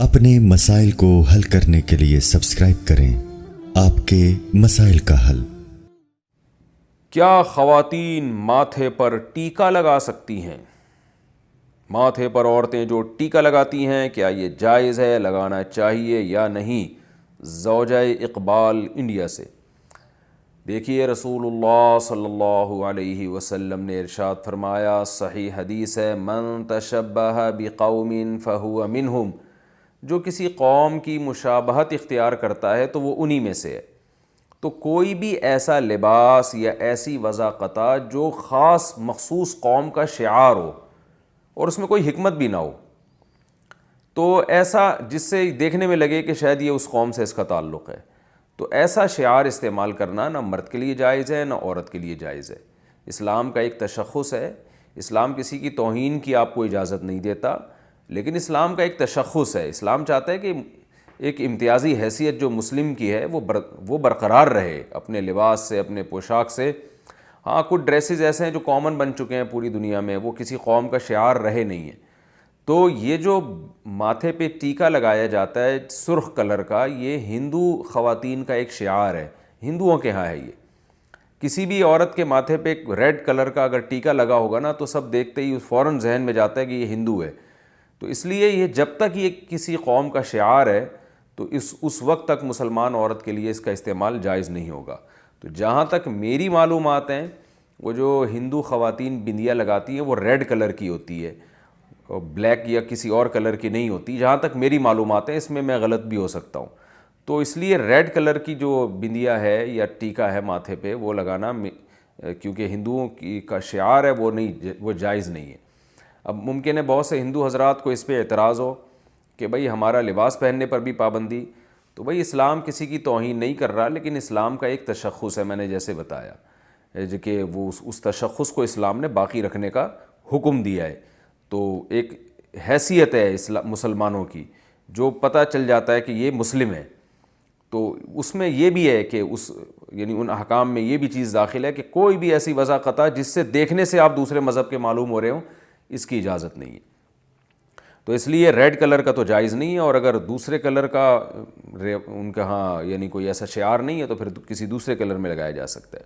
اپنے مسائل کو حل کرنے کے لیے سبسکرائب کریں آپ کے مسائل کا حل۔ کیا خواتین ماتھے پر ٹیکا لگا سکتی ہیں؟ ماتھے پر عورتیں جو ٹیکا لگاتی ہیں، کیا یہ جائز ہے، لگانا چاہیے یا نہیں؟ زوجہ اقبال انڈیا سے۔ دیکھیے، رسول اللہ صلی اللہ علیہ وسلم نے ارشاد فرمایا، صحیح حدیث ہے، من تشبہ بقوم فہو منہم، جو کسی قوم کی مشابہت اختیار کرتا ہے تو وہ انہی میں سے ہے۔ تو کوئی بھی ایسا لباس یا ایسی وضاقتہ جو خاص مخصوص قوم کا شعار ہو اور اس میں کوئی حکمت بھی نہ ہو، تو ایسا جس سے دیکھنے میں لگے کہ شاید یہ اس قوم سے اس کا تعلق ہے، تو ایسا شعار استعمال کرنا نہ مرد کے لیے جائز ہے نہ عورت کے لیے جائز ہے۔ اسلام کا ایک تشخص ہے، اسلام کسی کی توہین کی آپ کو اجازت نہیں دیتا، لیکن اسلام کا ایک تشخص ہے۔ اسلام چاہتا ہے کہ ایک امتیازی حیثیت جو مسلم کی ہے وہ برقرار رہے اپنے لباس سے، اپنے پوشاک سے۔ ہاں، کچھ ڈریسز ایسے ہیں جو کامن بن چکے ہیں پوری دنیا میں، وہ کسی قوم کا شعار رہے نہیں ہیں۔ تو یہ جو ماتھے پہ ٹیکا لگایا جاتا ہے سرخ کلر کا، یہ ہندو خواتین کا ایک شعار ہے، ہندوؤں کے ہاں ہے یہ۔ کسی بھی عورت کے ماتھے پہ ایک ریڈ کلر کا اگر ٹیکا لگا ہوگا نا، تو سب دیکھتے ہی فوراً ذہن میں جاتا ہے کہ یہ ہندو ہے۔ تو اس لیے یہ جب تک یہ کسی قوم کا شعار ہے تو اس وقت تک مسلمان عورت کے لیے اس کا استعمال جائز نہیں ہوگا۔ تو جہاں تک میری معلومات ہیں، وہ جو ہندو خواتین بندیاں لگاتی ہیں وہ ریڈ کلر کی ہوتی ہے، بلیک یا کسی اور کلر کی نہیں ہوتی، جہاں تک میری معلومات ہیں، اس میں غلط بھی ہو سکتا ہوں۔ تو اس لیے ریڈ کلر کی جو بندیا ہے یا ٹیکا ہے ماتھے پہ، وہ لگانا کیونکہ ہندوؤں کی کا شعار ہے، وہ جائز نہیں ہے۔ اب ممکن ہے بہت سے ہندو حضرات کو اس پہ اعتراض ہو کہ بھئی ہمارا لباس پہننے پر بھی پابندی، تو بھئی اسلام کسی کی توہین نہیں کر رہا، لیکن اسلام کا ایک تشخص ہے، میں نے جیسے بتایا کہ وہ اس تشخص کو اسلام نے باقی رکھنے کا حکم دیا ہے۔ تو ایک حیثیت ہے مسلمانوں کی، جو پتہ چل جاتا ہے کہ یہ مسلم ہے، تو اس میں یہ بھی ہے کہ یعنی ان احکام میں یہ بھی چیز داخل ہے کہ کوئی بھی ایسی وضاقتہ جس سے دیکھنے سے آپ دوسرے مذہب کے معلوم ہو رہے ہوں، اس کی اجازت نہیں ہے۔ تو اس لیے ریڈ کلر کا تو جائز نہیں ہے، اور اگر دوسرے کلر کا ان کا ہاں یعنی کوئی ایسا شعار نہیں ہے تو پھر کسی دوسرے کلر میں لگایا جا سکتا ہے۔